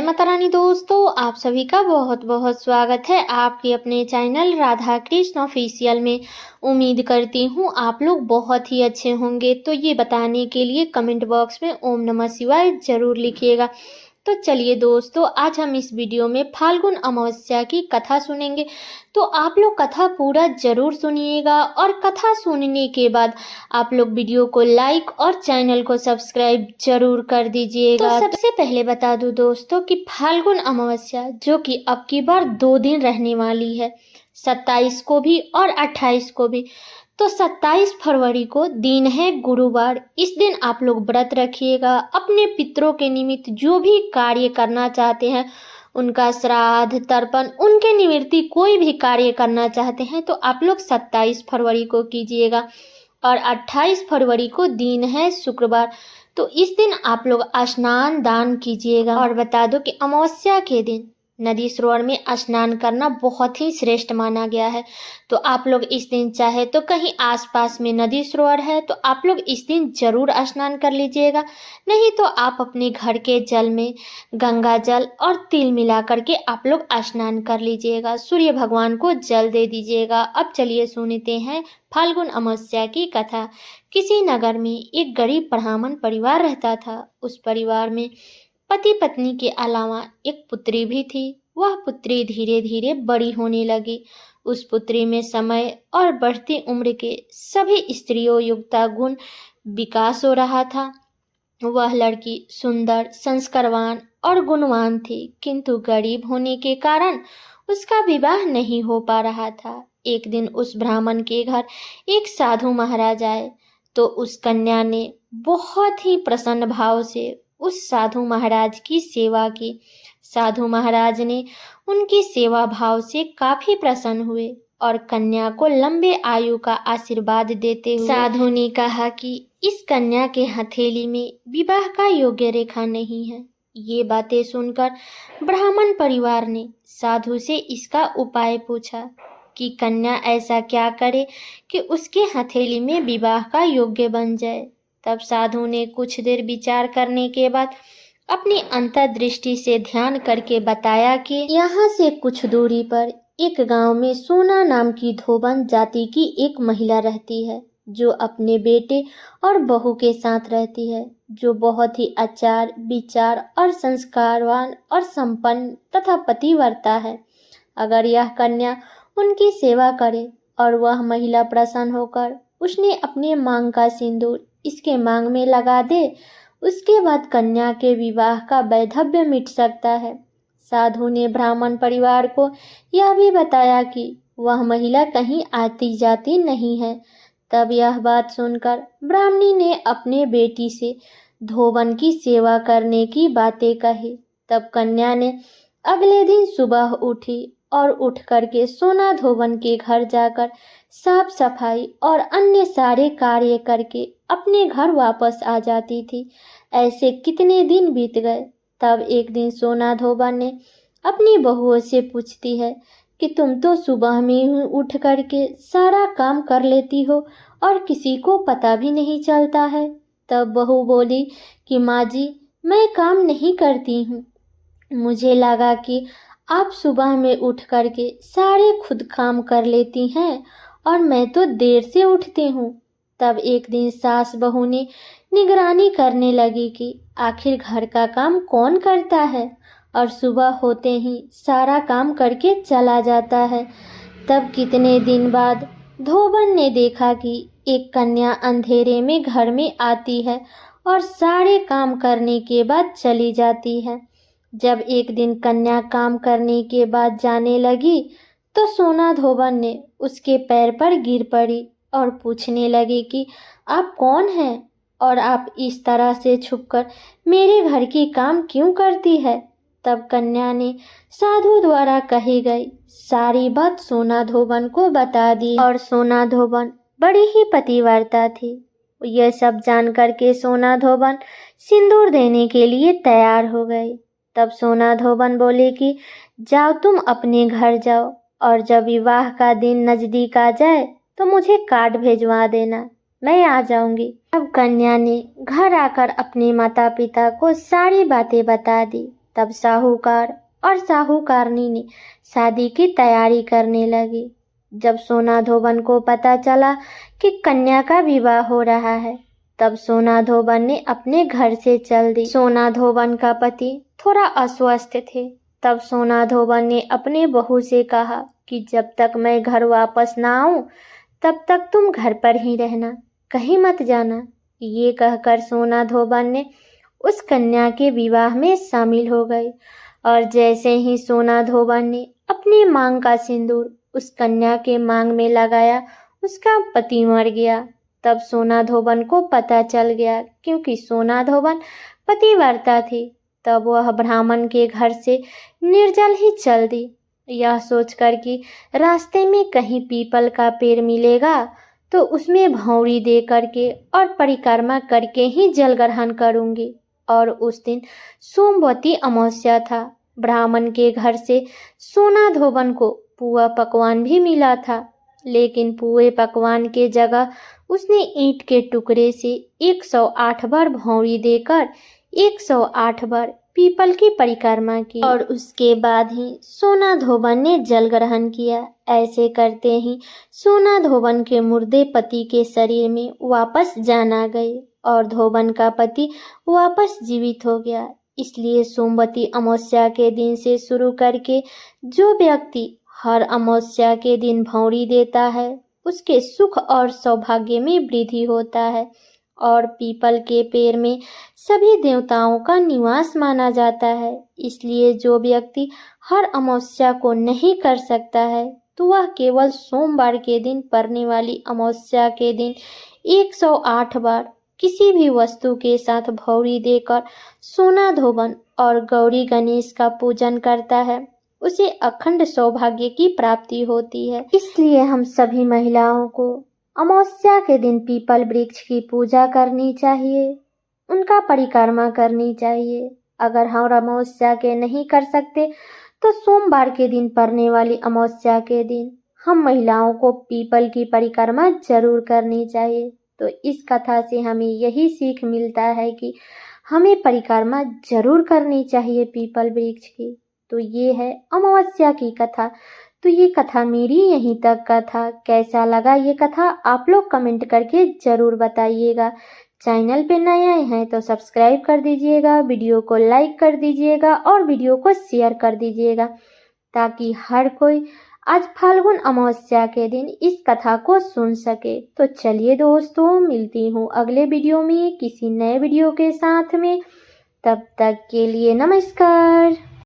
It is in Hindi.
माता रानी दोस्तों, आप सभी का बहुत बहुत स्वागत है आपके अपने चैनल राधा कृष्ण ऑफिशियल में। उम्मीद करती हूँ आप लोग बहुत ही अच्छे होंगे। तो ये बताने के लिए कमेंट बॉक्स में ओम नमः शिवाय जरूर लिखिएगा। तो चलिए दोस्तों, आज हम इस वीडियो में फाल्गुन अमावस्या की कथा सुनेंगे। तो आप लोग कथा पूरा जरूर सुनिएगा और कथा सुनने के बाद आप लोग वीडियो को लाइक और चैनल को सब्सक्राइब जरूर कर दीजिएगा। तो सबसे पहले बता दूं दोस्तों कि फाल्गुन अमावस्या जो कि अब की बार 2 दिन रहने वाली है, 27 को भी और 28 को भी। तो 27 फरवरी को दिन है गुरुवार। इस दिन आप लोग व्रत रखिएगा। अपने पितरों के निमित्त जो भी कार्य करना चाहते हैं, उनका श्राद्ध तर्पण, उनके निवृत्ति, कोई भी कार्य करना चाहते हैं तो आप लोग 27 फरवरी को कीजिएगा। और 28 फरवरी को दिन है शुक्रवार। तो इस दिन आप लोग स्नान दान कीजिएगा। और बता दो कि अमावस्या के दिन नदी सरोवर में स्नान करना बहुत ही श्रेष्ठ माना गया है। तो आप लोग इस दिन चाहे तो कहीं आसपास में नदी सरोवर है तो आप लोग इस दिन जरूर स्नान कर लीजिएगा। नहीं तो आप अपने घर के जल में गंगा जल और तिल मिला करके आप लोग स्नान कर लीजिएगा। सूर्य भगवान को जल दे दीजिएगा। अब चलिए सुनते हैं फाल्गुन अमावस्या की कथा। किसी नगर में एक गरीब ब्राह्मण परिवार रहता था। उस परिवार में पति पत्नी के अलावा एक पुत्री भी थी। वह पुत्री धीरे धीरे बड़ी होने लगी। उस पुत्री में समय और बढ़ती उम्र के सभी स्त्रियों युक्ता गुण विकास हो रहा था। वह लड़की सुंदर, संस्कारवान और गुणवान थी, किंतु गरीब होने के कारण उसका विवाह नहीं हो पा रहा था। एक दिन उस ब्राह्मण के घर एक साधु महाराज आए तो उस कन्या ने बहुत ही प्रसन्न भाव से उस साधु महाराज की सेवा की। साधु महाराज ने उनकी सेवा भाव से काफी प्रसन्न हुए और कन्या को लंबे आयु का आशीर्वाद देते हुए साधु ने कहा कि इस कन्या के हथेली में विवाह का योग्य रेखा नहीं है। ये बातें सुनकर ब्राह्मण परिवार ने साधु से इसका उपाय पूछा कि कन्या ऐसा क्या करे कि उसके हथेली में विवाह का योग्य बन जाए। तब साधु ने कुछ देर विचार करने के बाद अपनी अंतर्दृष्टि से ध्यान करके बताया कि यहाँ से कुछ दूरी पर एक गांव में सोना नाम की धोबन जाति की एक महिला रहती है, जो अपने बेटे और बहू के साथ रहती है, जो बहुत ही आचार विचार और संस्कारवान और संपन्न तथा पतिव्रता है। अगर यह कन्या उनकी सेवा करे और वह महिला प्रसन्न होकर उसने अपने मांग का सिंदूर इसके मांग में लगा दे, उसके बाद कन्या के विवाह का वैधव्य मिट सकता है। साधु ने ब्राह्मण परिवार को यह भी बताया कि वह महिला कहीं आती जाती नहीं है। तब यह बात सुनकर ब्राह्मणी ने अपने बेटी से धोबन की सेवा करने की बातें कही। तब कन्या ने अगले दिन सुबह उठी और उठ करके सोना धोबन के घर जाकर साफ सफाई और अन्य सारे कार्य करके अपने घर वापस आ जाती थी। ऐसे कितने दिन बीत गए। तब एक दिन सोना धोबन ने अपनी बहुओं से पूछती है कि तुम तो सुबह में ही उठ करके सारा काम कर लेती हो और किसी को पता भी नहीं चलता है। तब बहू बोली कि माँ जी, मैं काम नहीं करती हूँ। मुझे लगा कि आप सुबह में उठ करके सारे खुद काम कर लेती हैं और मैं तो देर से उठती हूँ। तब एक दिन सास बहू ने निगरानी करने लगी कि आखिर घर का काम कौन करता है और सुबह होते ही सारा काम करके चला जाता है। तब कितने दिन बाद धोबन ने देखा कि एक कन्या अंधेरे में घर में आती है और सारे काम करने के बाद चली जाती है। जब एक दिन कन्या काम करने के बाद जाने लगी तो सोना धोबन ने उसके पैर पर गिर पड़ी और पूछने लगी कि आप कौन हैं और आप इस तरह से छुपकर मेरे घर की काम क्यों करती है। तब कन्या ने साधु द्वारा कही गई सारी बात सोना धोबन को बता दी और सोना धोबन बड़ी ही पतिव्रता थी। यह सब जान करके सोना धोबन सिंदूर देने के लिए तैयार हो गई। तब सोना धोबन बोले कि जाओ, तुम अपने घर जाओ और जब विवाह का दिन नजदीक आ जाए तो मुझे कार्ड भेजवा देना, मैं आ जाऊंगी। अब कन्या ने घर आकर अपने माता पिता को सारी बातें बता दी। तब साहूकार और साहूकारनी ने शादी की तैयारी करने लगे। जब सोना धोबन को पता चला कि कन्या का विवाह हो रहा है, तब सोना धोबन ने अपने घर से चल दी। सोना धोबन का पति थोड़ा अस्वस्थ थे। तब सोना धोबन ने अपने बहू से कहा कि जब तक मैं घर वापस ना आऊं, तब तक तुम घर पर ही रहना, कहीं मत जाना। ये कहकर सोना धोबन ने उस कन्या के विवाह में शामिल हो गए। और जैसे ही सोना धोबन ने अपनी मांग का सिंदूर उस कन्या के मांग में लगाया, उसका पति मर गया। तब सोना धोबन को पता चल गया, क्योंकि सोना धोबन पतिव्रता थी। तब वह ब्राह्मण के घर से निर्जल ही चल दी, यह सोचकर कि रास्ते में कहीं पीपल का पेड़ मिलेगा तो उसमें भौंरी दे करके और परिक्रमा करके ही जल ग्रहण करूंगी। और उस दिन सोमवती अमावस्या था। ब्राह्मण के घर से सोना धोबन को पुआ पकवान भी मिला था, लेकिन पुए पकवान के जगह उसने ईंट के टुकड़े से 108 बार भौंरी देकर 108 बार पीपल की परिक्रमा की। और उसके बाद ही सोना धोबन ने जल ग्रहण किया। ऐसे करते ही सोना धोबन के मुर्दे पति के शरीर में वापस जान आ गए और धोबन का पति वापस जीवित हो गया। इसलिए सोमवती अमावस्या के दिन से शुरू करके जो व्यक्ति हर अमावस्या के दिन भौंरी देता है, उसके सुख और सौभाग्य में वृद्धि होता है। और पीपल के पेड़ में सभी देवताओं का निवास माना जाता है। इसलिए जो व्यक्ति हर अमावस्या को नहीं कर सकता है, तो वह केवल सोमवार के दिन पड़ने वाली अमावस्या के दिन 108 बार किसी भी वस्तु के साथ भौंरी देकर सोना धोबन और गौरी गणेश का पूजन करता है, उसे अखंड सौभाग्य की प्राप्ति होती है। इसलिए हम सभी महिलाओं को अमावस्या के दिन पीपल वृक्ष की पूजा करनी चाहिए, उनका परिक्रमा करनी चाहिए। अगर हम अमावस्या के नहीं कर सकते, तो सोमवार के दिन पड़ने वाली अमावस्या के दिन हम महिलाओं को पीपल की परिक्रमा जरूर करनी चाहिए। तो इस कथा से हमें यही सीख मिलता है कि हमें परिक्रमा जरूर करनी चाहिए पीपल वृक्ष की। तो ये है अमावस्या की कथा। तो ये कथा मेरी यहीं तक का था। कैसा लगा ये कथा आप लोग कमेंट करके ज़रूर बताइएगा। चैनल पे नए आए हैं तो सब्सक्राइब कर दीजिएगा, वीडियो को लाइक कर दीजिएगा और वीडियो को शेयर कर दीजिएगा, ताकि हर कोई आज फाल्गुन अमावस्या के दिन इस कथा को सुन सके। तो चलिए दोस्तों, मिलती हूँ अगले वीडियो में किसी नए वीडियो के साथ में। तब तक के लिए नमस्कार।